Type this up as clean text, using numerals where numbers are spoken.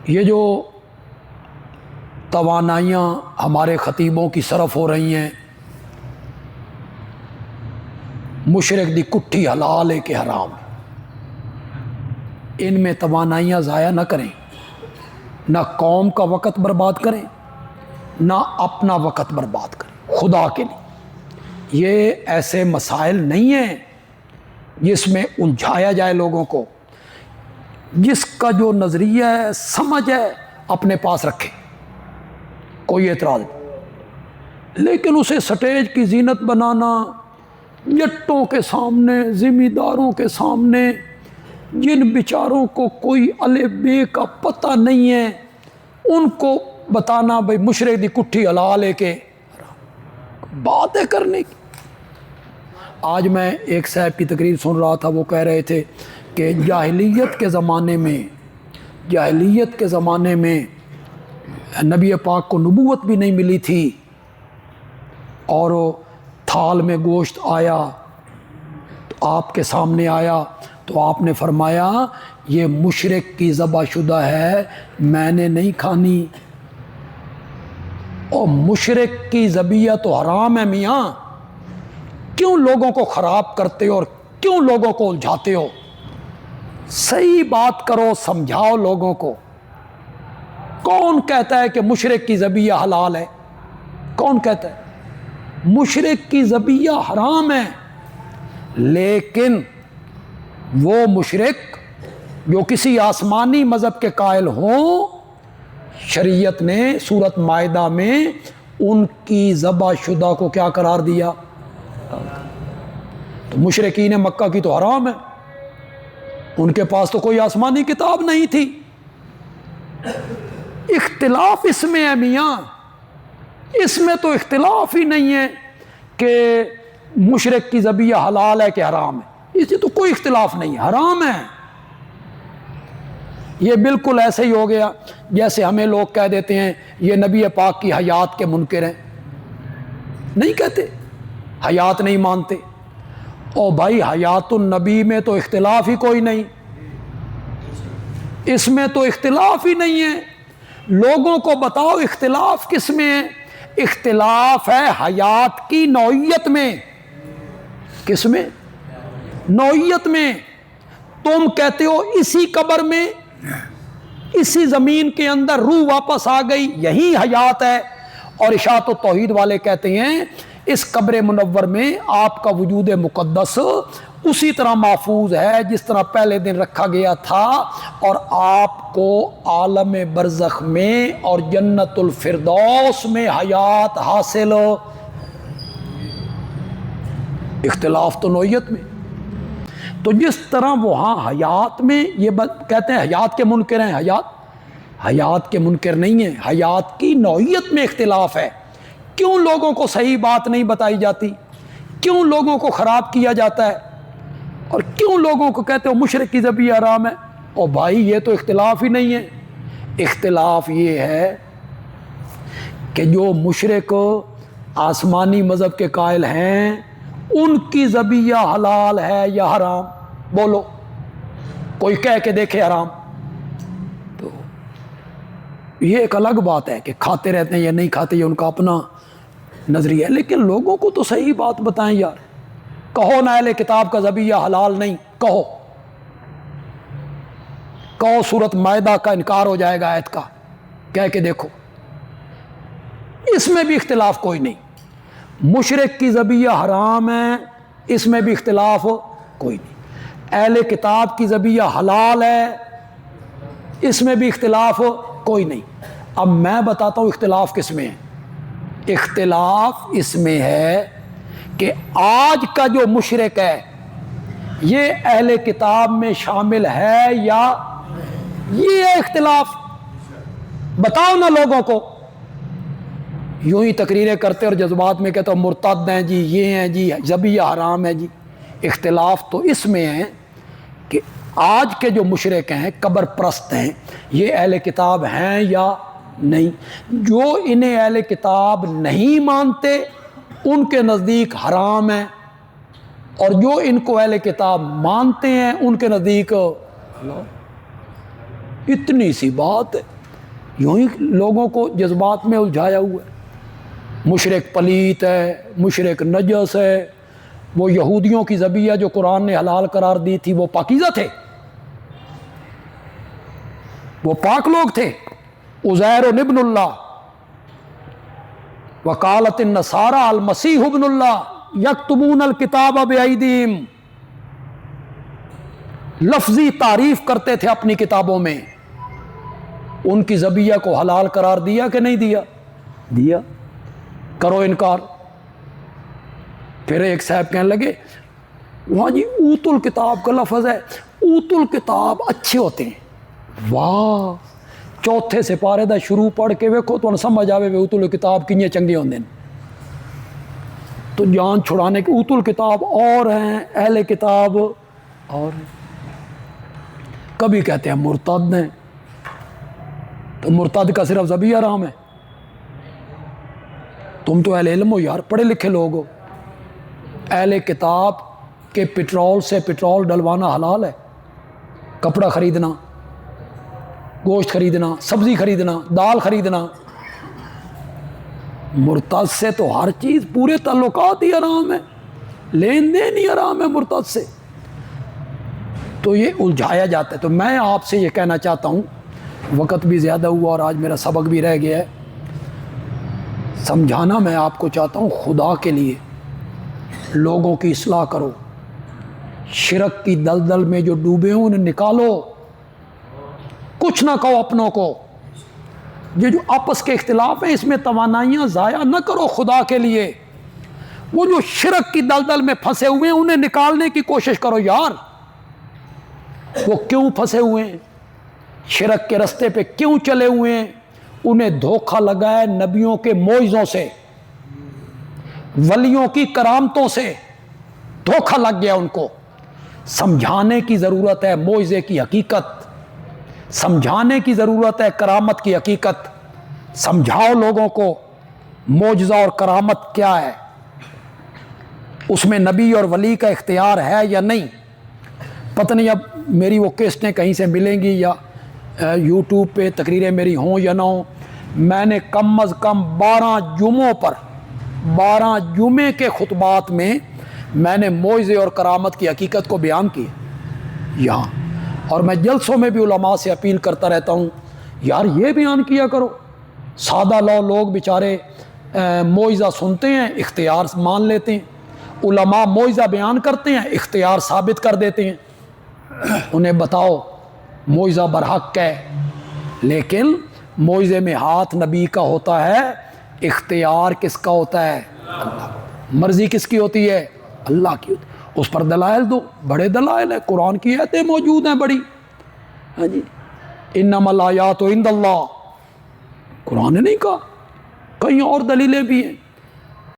یہ جو توانائیاں ہمارے خطیبوں کی صرف ہو رہی ہیں، مشرک دی کٹھی حلال ہے کہ حرام، ان میں توانائیاں ضائع نہ کریں، نہ قوم کا وقت برباد کریں، نہ اپنا وقت برباد کریں خدا کے لیے۔ یہ ایسے مسائل نہیں ہیں جس میں الجھایا جائے لوگوں کو، جس کا جو نظریہ ہے، سمجھ ہے، اپنے پاس رکھے، کوئی اعتراض نہیں، لیکن اسے سٹیج کی زینت بنانا، جٹوں کے سامنے، ذمہ داروں کے سامنے، جن بیچاروں کو کوئی الف بے کا پتہ نہیں ہے، ان کو بتانا بھئی مشرک دی کٹھی حلال ہے کہ بات ہے کرنے کی۔ آج میں ایک صاحب کی تقریر سن رہا تھا، وہ کہہ رہے تھے کہ جاہلیت کے زمانے میں نبی پاک کو نبوت بھی نہیں ملی تھی، اور تھال میں گوشت آیا تو آپ کے سامنے آیا تو آپ نے فرمایا یہ مشرک کی ذبح شدہ ہے، میں نے نہیں کھانی۔ اور مشرک کی ذبیحہ تو حرام ہے میاں، کیوں لوگوں کو خراب کرتے ہو اور کیوں لوگوں کو الجھاتے ہو؟ صحیح بات کرو، سمجھاؤ لوگوں کو۔ کون کہتا ہے کہ مشرک کی ذبیحہ حلال ہے؟ کون کہتا ہے؟ مشرک کی ذبیحہ حرام ہے، لیکن وہ مشرک جو کسی آسمانی مذہب کے قائل ہوں، شریعت نے سورۃ مائدہ میں ان کی ذبح شدہ کو کیا قرار دیا؟ تو مشرکین مکہ کی تو حرام ہے، ان کے پاس تو کوئی آسمانی کتاب نہیں تھی۔ اختلاف اس میں ہے میاں، اس میں تو اختلاف ہی نہیں ہے کہ مشرک کی ذبیحہ حلال ہے کہ حرام ہے، اس سے تو کوئی اختلاف نہیں ہے، حرام ہے۔ یہ بالکل ایسے ہی ہو گیا جیسے ہمیں لوگ کہہ دیتے ہیں یہ نبی پاک کی حیات کے منکر ہیں، نہیں کہتے، حیات نہیں مانتے۔ او بھائی حیات النبی میں تو اختلاف ہی کوئی نہیں، اس میں تو اختلاف ہی نہیں ہے۔ لوگوں کو بتاؤ اختلاف کس میں ہے؟ اختلاف ہے حیات کی نوعیت میں۔ کس میں؟ نوعیت میں۔ تم کہتے ہو اسی قبر میں، اسی زمین کے اندر روح واپس آ گئی، یہی حیات ہے، اور اشاعت و توحید والے کہتے ہیں اس قبر منور میں آپ کا وجود مقدس اسی طرح محفوظ ہے جس طرح پہلے دن رکھا گیا تھا، اور آپ کو عالم برزخ میں اور جنت الفردوس میں حیات حاصل۔ اختلاف تو نوعیت میں۔ تو جس طرح وہاں حیات میں یہ کہتے ہیں حیات کے منکر ہیں، حیات کے منکر نہیں ہیں، حیات کی نوعیت میں اختلاف ہے۔ کیوں لوگوں کو صحیح بات نہیں بتائی جاتی؟ کیوں لوگوں کو خراب کیا جاتا ہے؟ اور کیوں لوگوں کو کہتے ہو مشرک کی ذبیحہ حرام ہے؟ او بھائی یہ تو اختلاف ہی نہیں ہے۔ اختلاف یہ ہے کہ جو مشرک آسمانی مذہب کے قائل ہیں ان کی ذبیحہ حلال ہے یا حرام؟ بولو، کوئی کہہ کے دیکھے حرام۔ تو یہ ایک الگ بات ہے کہ کھاتے رہتے ہیں یا نہیں کھاتے، یہ ان کا اپنا نظریہ ہے، لیکن لوگوں کو تو صحیح بات بتائیں یار۔ کہو نہ اہل کتاب کا ذبیحہ حلال نہیں، کہو سورۃ مائدہ کا انکار ہو جائے گا آیت کا، کہہ کے دیکھو، اس میں بھی اختلاف کوئی نہیں۔ مشرک کی ذبیحہ حرام ہے، اس میں بھی اختلاف کوئی نہیں۔ اہل کتاب کی ذبیحہ حلال ہے، اس میں بھی اختلاف کوئی نہیں۔ اب میں بتاتا ہوں اختلاف کس میں ہے۔ اختلاف اس میں ہے کہ آج کا جو مشرک ہے یہ اہل کتاب میں شامل ہے یا یہ ہے اختلاف۔ بتاؤ نا لوگوں کو، یوں ہی تقریریں کرتے اور جذبات میں کہتے ہو مرتد ہیں جی، یہ ہیں جی، ذبیحہ حرام ہے جی۔ اختلاف تو اس میں ہے کہ آج کے جو مشرک ہیں، قبر پرست ہیں، یہ اہل کتاب ہیں یا نہیں۔ جو انہیں اہل کتاب نہیں مانتے ان کے نزدیک حرام ہے، اور جو ان کو اہل کتاب مانتے ہیں ان کے نزدیک اتنی سی بات ہے۔ یوں ہی لوگوں کو جذبات میں الجھایا ہوا ہے. مشرک پلیت ہے، مشرک نجس ہے. وہ یہودیوں کی ذبیحہ جو قرآن نے حلال قرار دی تھی وہ پاکیزہ تھے، وہ پاک لوگ تھے. عزیر ابن اللہ، وقالت النصارى المسیح ابن اللہ یکتبون الکتاب بایدیہم. لفظی تعریف کرتے تھے اپنی کتابوں میں. ان کی ذبیحہ کو حلال قرار دیا کہ نہیں دیا؟ دیا. کرو انکار. پھر ایک صاحب کہنے لگے وہاں جی اوت الکتاب کا لفظ ہے، اوت الکتاب اچھے ہوتے ہیں. واہ، چوتھے سپارے دا شروع پڑھ کے ویکھو تو سمجھ آوے اوت الکتاب کنیے چنگے ہوندے ہیں. تو جان چھڑانے کے اوت الکتاب اور ہیں، اہل کتاب اور ہیں. کبھی کہتے ہیں مرتد ہیں، تو مرتد کا صرف ذبیحہ حرام ہے. تم تو اہل علم ہو یار، پڑھے لکھے لوگ ہو. اہل کتاب کے پٹرول سے پٹرول ڈلوانا حلال ہے. کپڑا خریدنا، گوشت خریدنا، سبزی خریدنا، دال خریدنا. مرتد سے تو ہر چیز، پورے تعلقات ہی حرام ہے، لین دین ہی حرام ہے مرتد سے. تو یہ الجھایا جاتا ہے. تو میں آپ سے یہ کہنا چاہتا ہوں، وقت بھی زیادہ ہوا اور آج میرا سبق بھی رہ گیا ہے. سمجھانا میں آپ کو چاہتا ہوں، خدا کے لیے لوگوں کی اصلاح کرو. شرک کی دلدل میں جو ڈوبے ہوں انہیں نکالو. کچھ نہ کہو اپنوں کو. یہ جو آپس کے اختلاف ہیں اس میں توانائیاں ضائع نہ کرو خدا کے لیے. وہ جو شرک کی دلدل میں پھنسے ہوئے ہیں انہیں نکالنے کی کوشش کرو یار. وہ کیوں پھنسے ہوئے ہیں؟ شرک کے رستے پہ کیوں چلے ہوئے ہیں؟ انہیں دھوکہ لگا ہے نبیوں کے معجزوں سے، ولیوں کی کرامتوں سے دھوکہ لگ گیا ان کو. سمجھانے کی ضرورت ہے معجزے کی حقیقت، سمجھانے کی ضرورت ہے کرامت کی حقیقت. سمجھاؤ لوگوں کو معجزہ اور کرامت کیا ہے، اس میں نبی اور ولی کا اختیار ہے یا نہیں. پتہ نہیں اب میری وہ کیسٹیں کہیں سے ملیں گی یا یوٹیوب پہ تقریریں میری ہوں یا نہ ہوں. میں نے کم از کم 12 جمعوں پر، 12 جمعے کے خطبات میں میں نے معجزے اور کرامت کی حقیقت کو بیان کی یہاں. اور میں جلسوں میں بھی علماء سے اپیل کرتا رہتا ہوں یار یہ بیان کیا کرو. سادہ لوگ بیچارے معجزہ سنتے ہیں، اختیار مان لیتے ہیں. علماء معجزہ بیان کرتے ہیں، اختیار ثابت کر دیتے ہیں. انہیں بتاؤ معجزہ برحق ہے، لیکن معجزے میں ہاتھ نبی کا ہوتا ہے، اختیار کس کا ہوتا ہے؟ اللہ. مرضی کس کی ہوتی ہے؟ اللہ کی ہوتی ہے. اس پر دلائل دو، بڑے دلائل ہیں، قرآن کی آیتیں موجود ہیں بڑی. ہاں جی، انما الآیات عند اللہ، قرآن نے نہیں کہا، کہیں اور دلیلیں بھی ہیں.